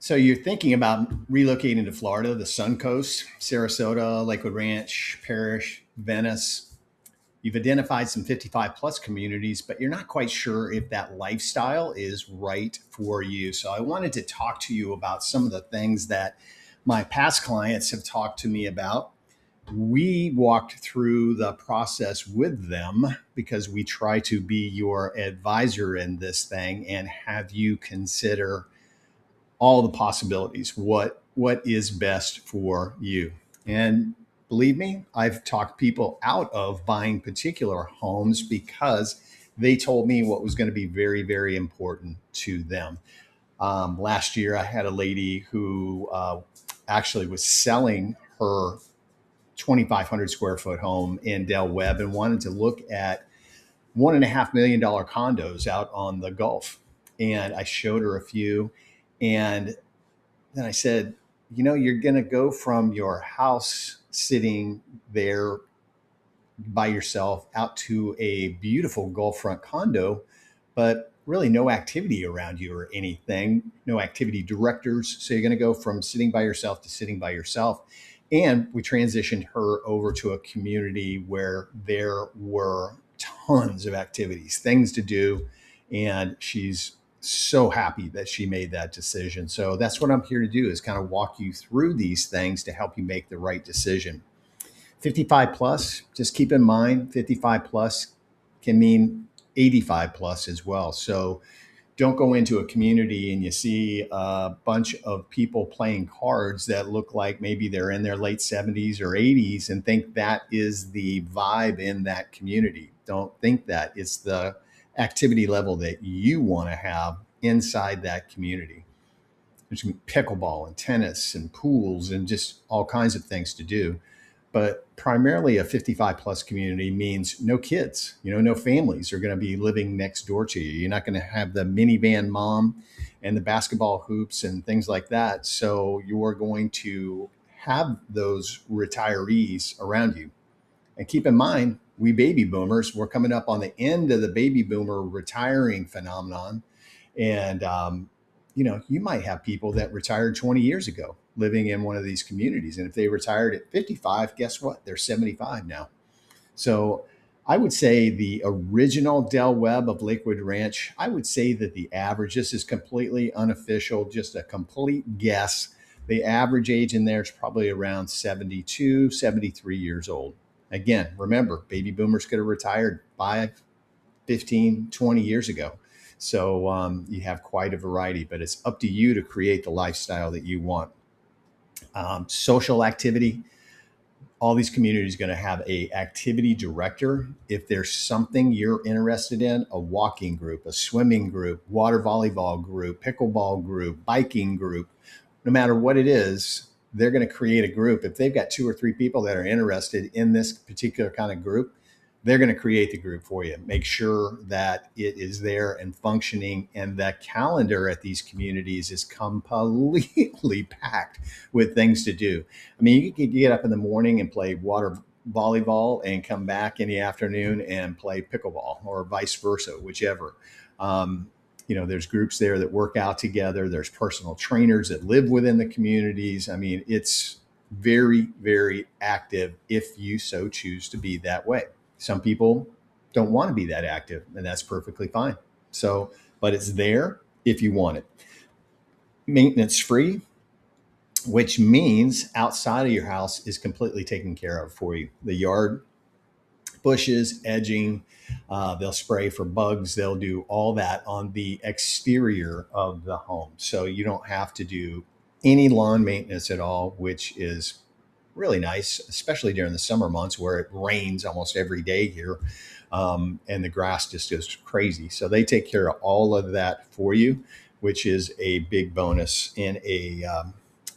So you're thinking about relocating to Florida, the Sun Coast, Sarasota, Lakewood Ranch, Parrish, Venice. You've identified some 55 plus communities, but you're not quite sure if that lifestyle is right for you. So I wanted to talk to you about some of the things that my past clients have talked to me about. We walked through the process with them because we try to be your advisor in this thing and have you consider all the possibilities. What is best for you? And believe me, I've talked people out of buying particular homes because they told me what was going to be very, very important to them. Last year, I had a lady who actually was selling her 2,500 square foot home in Del Webb and wanted to look at $1.5 million condos out on the Gulf. And I showed her a few. And then I said, you're going to go from your house sitting there by yourself out to a beautiful Gulfront condo, but really no activity around you or anything, no activity directors. So you're going to go from sitting by yourself to sitting by yourself. And we transitioned her over to a community where there were tons of activities, things to do. And she's so happy that she made that decision. So that's what I'm here to do, is kind of walk you through these things to help you make the right decision. 55 plus, just keep in mind 55 plus can mean 85 plus as well. So don't go into a community and you see a bunch of people playing cards that look like maybe they're in their late 70s or 80s and think that is the vibe in that community. Don't think that. It's the activity level that you want to have inside that community. There's pickleball and tennis and pools and just all kinds of things to do. But primarily a 55 plus community means no kids, no families are going to be living next door to you. You're not going to have the minivan mom and the basketball hoops and things like that. So you're going to have those retirees around you. And keep in mind, we baby boomers, we're coming up on the end of the baby boomer retiring phenomenon. And, you might have people that retired 20 years ago living in one of these communities. And if they retired at 55, guess what? They're 75 now. So I would say the original Del Webb of Lakewood Ranch, I would say that the average, this is completely unofficial, just a complete guess. The average age in there is probably around 72, 73 years old. Again, remember, baby boomers could have retired 5, 15, 20 years ago. So you have quite a variety, but it's up to you to create the lifestyle that you want. Social activity, all these communities are going to have a activity director. If there's something you're interested in, a walking group, a swimming group, water volleyball group, pickleball group, biking group, no matter what it is, they're going to create a group. If they've got 2 or 3 people that are interested in this particular kind of group, they're going to create the group for you. Make sure that it is there and functioning, and the calendar at these communities is completely packed with things to do. I mean, you could get up in the morning and play water volleyball and come back in the afternoon and play pickleball, or vice versa, whichever. There's groups there that work out together. There's personal trainers that live within the communities. I mean, it's very, very active if you so choose to be that way. Some people don't want to be that active, and that's perfectly fine. So, but it's there if you want it. Maintenance free, which means outside of your house is completely taken care of for you. The yard, bushes, edging, they'll spray for bugs. They'll do all that on the exterior of the home. So you don't have to do any lawn maintenance at all, which is really nice, especially during the summer months where it rains almost every day here. And the grass just goes crazy. So they take care of all of that for you, which is a big bonus in a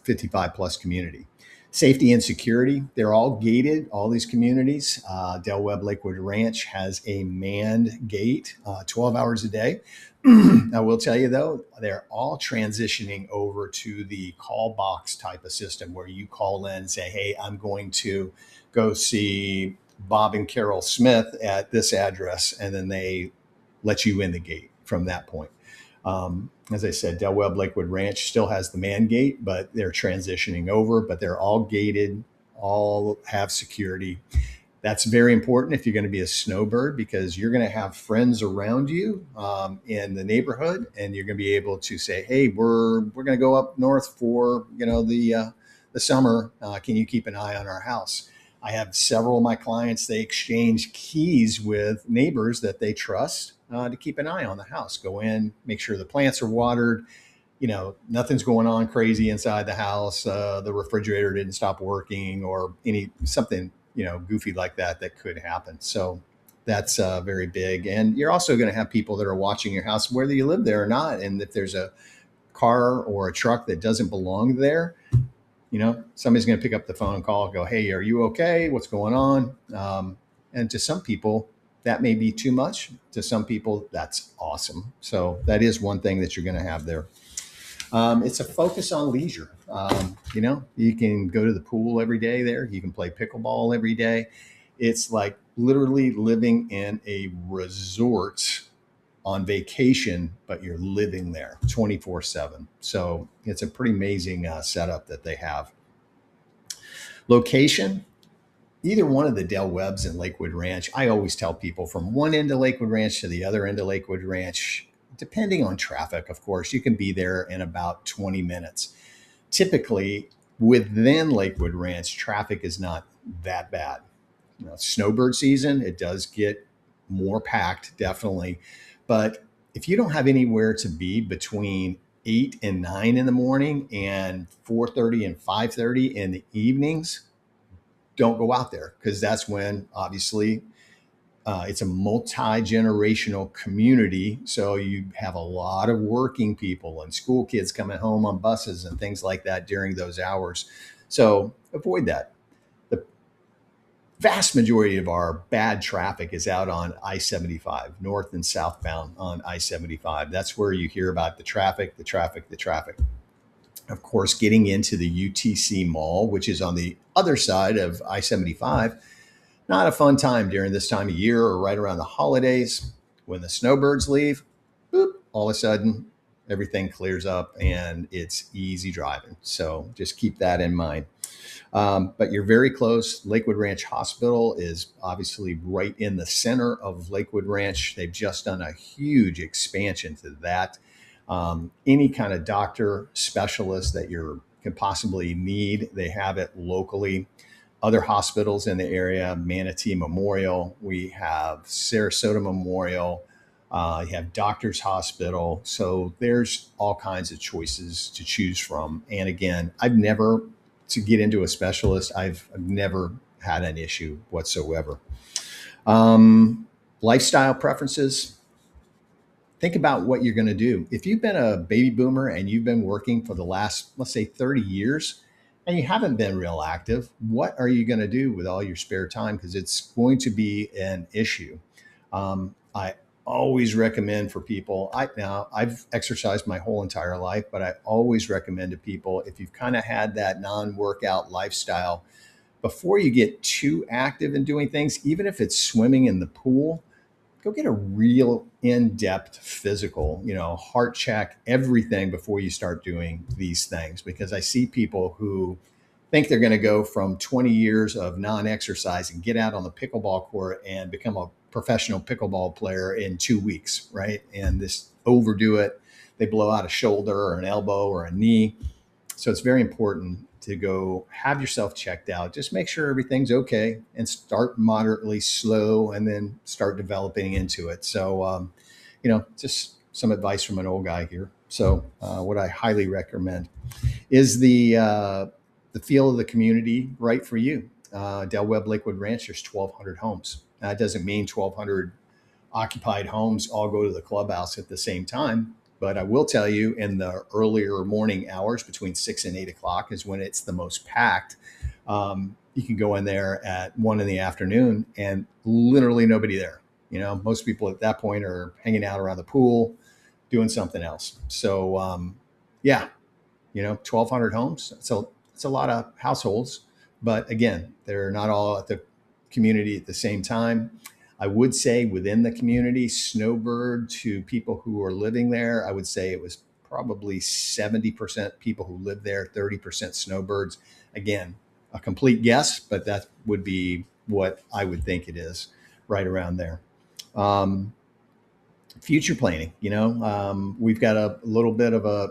55 plus community. Safety and security, they're all gated, all these communities. Del Webb Lakewood Ranch has a manned gate 12 hours a day. I will tell you, though, they're all transitioning over to the call box type of system where you call in and say, hey, I'm going to go see Bob and Carol Smith at this address. And then they let you in the gate from that point. As I said, Del Webb Lakewood Ranch still has the man gate, but they're transitioning over, but they're all gated, all have security. That's very important if you're going to be a snowbird, because you're going to have friends around you in the neighborhood, and you're going to be able to say, "Hey, we're going to go up north for the summer. Can you keep an eye on our house?" I have several of my clients. They exchange keys with neighbors that they trust to keep an eye on the house. Go in, make sure the plants are watered, nothing's going on crazy inside the house. The refrigerator didn't stop working, or something, goofy like that could happen. So that's very big. And you're also going to have people that are watching your house, whether you live there or not. And if there's a car or a truck that doesn't belong there, somebody's going to pick up the phone and call and go, "Hey, are you okay? What's going on?" And to some people, that may be too much. To some people, that's awesome. So that is one thing that you're going to have there. It's a focus on leisure. You can go to the pool every day there. You can play pickleball every day. It's like literally living in a resort on vacation, but you're living there 24/7. So it's a pretty amazing setup that they have. Location, either one of the Del Webbs and Lakewood Ranch. I always tell people, from one end of Lakewood Ranch to the other end of Lakewood Ranch, depending on traffic, of course, you can be there in about 20 minutes. Typically, within Lakewood Ranch, traffic is not that bad. Snowbird season, it does get more packed, definitely. But if you don't have anywhere to be between 8 and 9 in the morning and 4:30 and 5:30 in the evenings, don't go out there, because that's when, obviously, it's a multi-generational community. So you have a lot of working people and school kids coming home on buses and things like that during those hours. So avoid that. The vast majority of our bad traffic is out on I-75, north and southbound on I-75. That's where you hear about the traffic, the traffic, the traffic. Of course, getting into the UTC Mall, which is on the other side of I-75, not a fun time during this time of year or right around the holidays. When the snowbirds leave, boop, all of a sudden, everything clears up and it's easy driving. So just keep that in mind. But you're very close. Lakewood Ranch Hospital is obviously right in the center of Lakewood Ranch. They've just done a huge expansion to that. Any kind of doctor, specialist that you can possibly need, they have it locally. Other hospitals in the area, Manatee Memorial, we have Sarasota Memorial, you have Doctors Hospital. So there's all kinds of choices to choose from. And again, to get into a specialist, I've never had an issue whatsoever. Lifestyle preferences. Think about what you're going to do. If you've been a baby boomer and you've been working for the last, let's say, 30 years, and you haven't been real active, what are you going to do with all your spare time? Because it's going to be an issue. I always recommend for people, I've exercised my whole entire life, but I always recommend to people, if you've kind of had that non-workout lifestyle, before you get too active in doing things, even if it's swimming in the pool, go get a real in-depth physical, heart check, everything before you start doing these things. Because I see people who think they're going to go from 20 years of non-exercise and get out on the pickleball court and become a professional pickleball player in 2 weeks, right? And this overdo it. They blow out a shoulder or an elbow or a knee. So it's very important to go have yourself checked out. Just make sure everything's okay and start moderately slow and then start developing into it. So, just some advice from an old guy here. So what I highly recommend is the feel of the community right for you. Del Webb Lakewood Ranch, there's 1,200 homes. That doesn't mean 1,200 occupied homes all go to the clubhouse at the same time. But I will tell you, in the earlier morning hours between 6 and 8 o'clock is when it's the most packed. You can go in there at 1 in the afternoon and literally nobody there. Most people at that point are hanging out around the pool, doing something else. So, 1,200 homes. So it's a lot of households. But again, they're not all at the community at the same time. I would say within the community, snowbird to people who are living there, I would say it was probably 70% people who live there, 30% snowbirds. Again, a complete guess, but that would be what I would think it is, right around there. Um, Future planning, we've got a little bit of a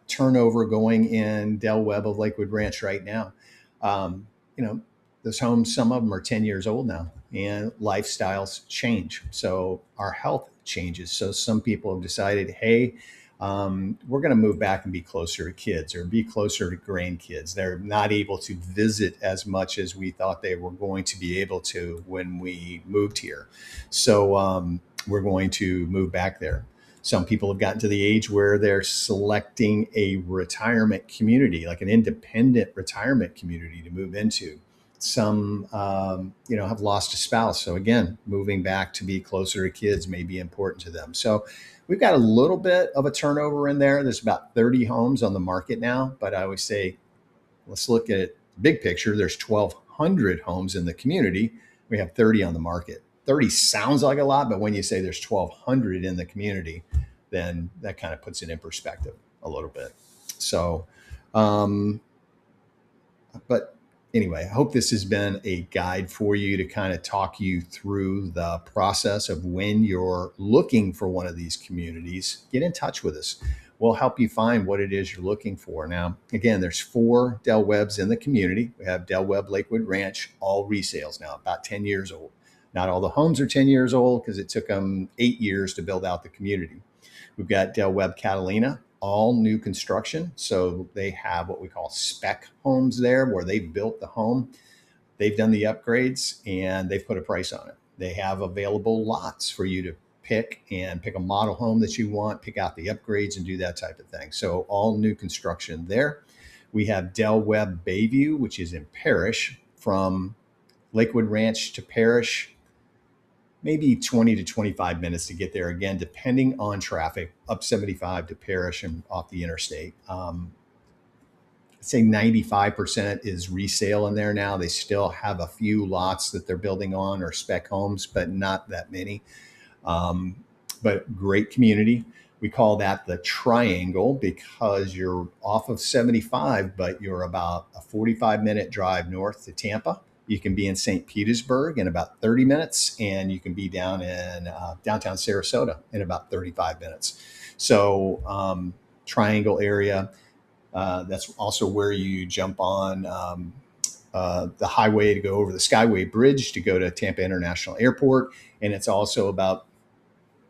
turnover going in Del Webb of Lakewood Ranch right now. Um, you know, those homes, some of them are 10 years old now, and lifestyles change. So our health changes. So some people have decided, hey, we're going to move back and be closer to kids or be closer to grandkids. They're not able to visit as much as we thought they were going to be able to when we moved here. So we're going to move back there. Some people have gotten to the age where they're selecting a retirement community, like an independent retirement community to move into. Some, have lost a spouse. So again, moving back to be closer to kids may be important to them. So we've got a little bit of a turnover in there. There's about 30 homes on the market now, but I always say, let's look at it big picture. There's 1,200 homes in the community. We have 30 on the market. 30 sounds like a lot, but when you say there's 1,200 in the community, then that kind of puts it in perspective a little bit. So, but anyway, I hope this has been a guide for you to kind of talk you through the process of when you're looking for one of these communities. Get in touch with us. We'll help you find what it is you're looking for. Now, again, there's 4 Del Webbs in the community. We have Del Webb Lakewood Ranch, all resales now, about 10 years old. Not all the homes are 10 years old because it took them 8 years to build out the community. We've got Del Webb Catalina, all new construction. So they have what we call spec homes there where they've built the home. They've done the upgrades and they've put a price on it. They have available lots for you to pick a model home that you want, pick out the upgrades and do that type of thing. So all new construction there. We have Del Webb Bayview, which is in Parrish, from Lakewood Ranch to Parrish, maybe 20 to 25 minutes to get there, again, depending on traffic, up 75 to Parrish and off the interstate. I'd say 95% is resale in there now. They still have a few lots that they're building on or spec homes, but not that many. But great community. We call that the triangle because you're off of 75, but you're about a 45-minute drive north to Tampa. You can be in St. Petersburg in about 30 minutes, and you can be down in downtown Sarasota in about 35 minutes. So triangle area. That's also where you jump on the highway to go over the Skyway Bridge to go to Tampa International Airport. And it's also about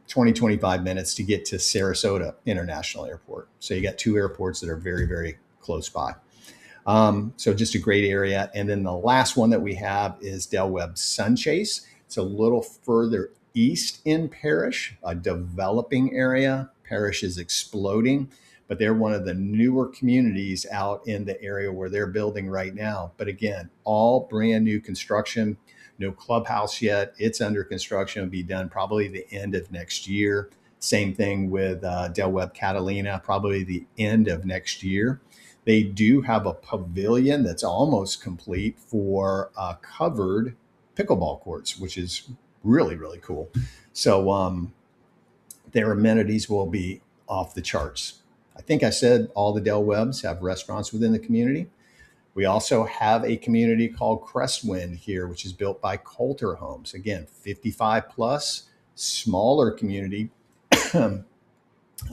20, 25 minutes to get to Sarasota International Airport. So you got 2 airports that are very, very close by. So just a great area. And then the last one that we have is Del Webb Sunchase. It's a little further east in Parrish, a developing area. Parrish is exploding, but they're one of the newer communities out in the area where they're building right now. But again, all brand new construction, no clubhouse yet. It's under construction. It'll be done probably the end of next year. Same thing with Del Webb Catalina, probably the end of next year. They do have a pavilion that's almost complete for covered pickleball courts, which is really, really cool. So their amenities will be off the charts. I think I said all the Del Webbs have restaurants within the community. We also have a community called Crestwind here, which is built by Coulter Homes. Again, 55 plus, smaller community.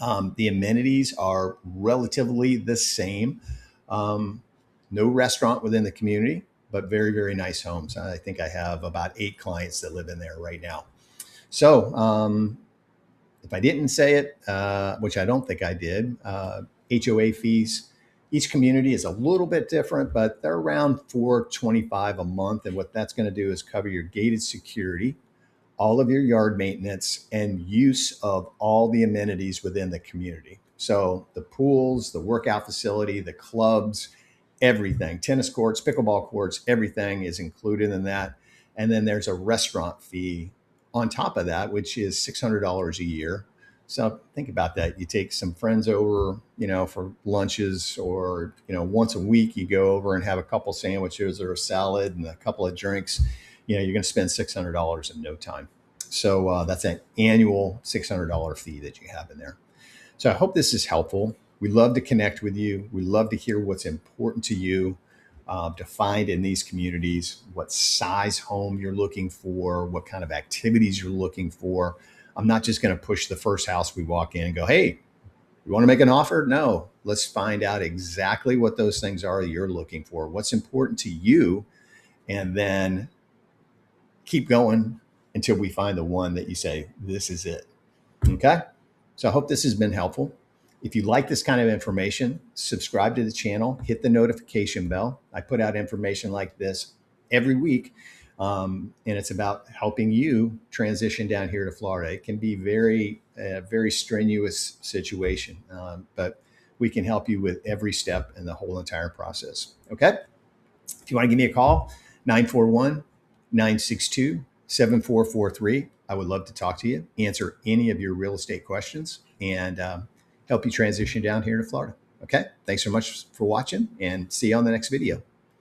The amenities are relatively the same. No restaurant within the community, but very, very nice homes. I think I have about 8 clients that live in there right now. So if I didn't say it, which I don't think I did, HOA fees. Each community is a little bit different, but they're around $425 a month. And what that's going to do is cover your gated security, all of your yard maintenance, and use of all the amenities within the community. So the pools, the workout facility, the clubs, everything, tennis courts, pickleball courts, everything is included in that. And then there's a restaurant fee on top of that, which is $600 a year. So think about that. You take some friends over, for lunches, or, once a week you go over and have a couple sandwiches or a salad and a couple of drinks. You're going to spend $600 in no time. So that's an annual $600 fee that you have in there. So I hope this is helpful. We love to connect with you. We love to hear what's important to you, to find in these communities, what size home you're looking for, what kind of activities you're looking for. I'm not just going to push the first house we walk in and go, hey, you want to make an offer? No, let's find out exactly what those things are you're looking for, what's important to you, and then keep going until we find the one that you say, this is it. Okay. So I hope this has been helpful. If you like this kind of information, subscribe to the channel, hit the notification bell. I put out information like this every week. And it's about helping you transition down here to Florida. It can be very strenuous situation, but we can help you with every step in the whole entire process. Okay. If you want to give me a call, 941-962-7443. I would love to talk to you, answer any of your real estate questions, and help you transition down here to Florida. Okay. Thanks so much for watching, and see you on the next video.